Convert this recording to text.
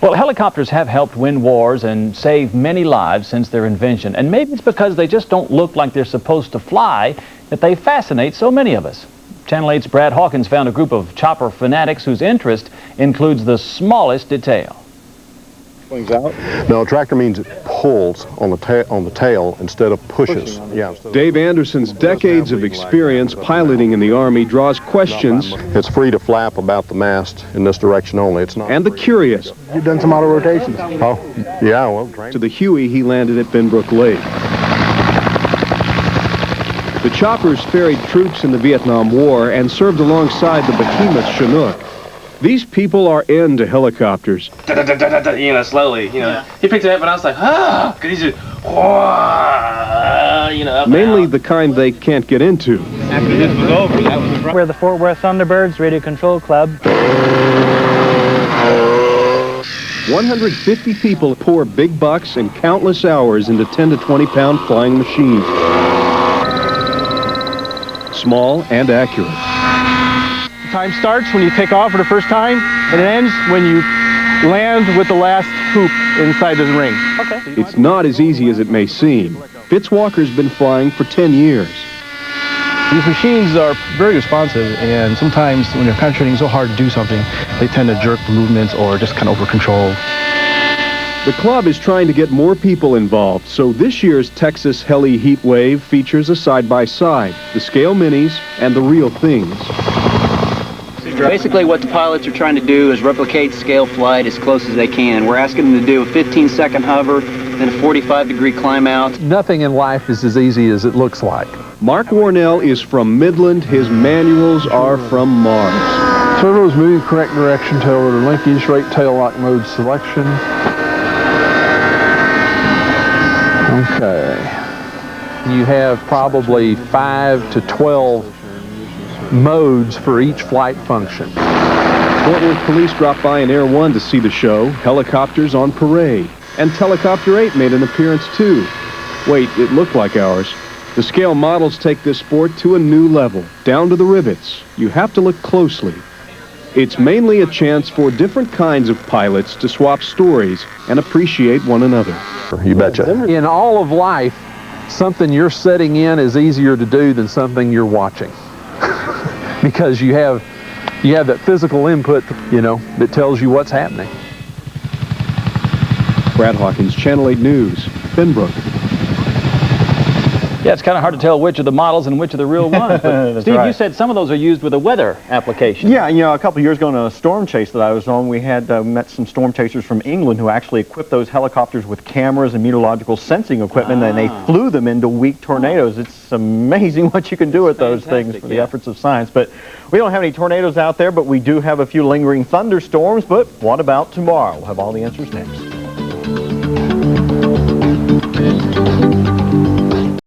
Well, helicopters have helped win wars and save many lives since their invention. And maybe it's because they just don't look like they're supposed to fly that they fascinate so many of us. Channel 8's Brad Hawkins found a group of chopper fanatics whose interest includes the smallest detail. Swings out? No, tractor means it pulls on the tail instead of pushes. Yeah. Dave Anderson's decades of experience piloting in the Army draws questions. It's free to flap about the mast in this direction only. It's not. And the curious. You've done some auto rotations. Oh, yeah, well, trained. To the Huey he landed at Benbrook Lake. The choppers ferried troops in the Vietnam War and served alongside the behemoth Chinook. These people are into helicopters. You know, slowly, you know. Yeah. He picked it up and I was like, ah, because he's just, you know, mainly the kind they can't get into. After this was over, that was the We're the Fort Worth Thunderbirds Radio Control Club. 150 people pour big bucks and countless hours into 10 to 20 pound flying machines. Small and accurate. Time starts when you take off for the first time, and it ends when you land with the last hoop inside the ring. Okay. It's not as easy as it may seem. Fitzwalker's been flying for 10 years. These machines are very responsive, and sometimes when you're concentrating so hard to do something, they tend to jerk the movements or just kind of over control. The club is trying to get more people involved, so this year's Texas Heli Heat Wave features a side-by-side, the scale minis and the real things. Basically what the pilots are trying to do is replicate scale flight as close as they can. We're asking them to do a 15-second hover, then a 45-degree climb out. Nothing in life is as easy as it looks like. Mark Warnell is from Midland. His manuals are from Mars. Servos move correct direction, tail rotor linkage, rate tail lock mode selection. Okay. You have probably 5 to 12 modes for each flight function. Fort Worth police dropped by in Air 1 to see the show. Helicopters on parade. And Helicopter 8 made an appearance too. Wait, it looked like ours. The scale models take this sport to a new level, down to the rivets. You have to look closely. It's mainly a chance for different kinds of pilots to swap stories and appreciate one another. You betcha. In all of life, something you're setting in is easier to do than something you're watching. Because you have that physical input, you know, that tells you what's happening. Brad Hawkins, Channel 8 News, Benbrook. Yeah, it's kind of hard to tell which are the models and which are the real ones. But Steve, right. You said some of those are used with a weather application. Yeah, you know, a couple of years ago on a storm chase that I was on, we had met some storm chasers from England who actually equipped those helicopters with cameras and meteorological sensing equipment, and they flew them into weak tornadoes. It's amazing what you can do with those things for the efforts of science. But we don't have any tornadoes out there, but we do have a few lingering thunderstorms. But what about tomorrow? We'll have all the answers next.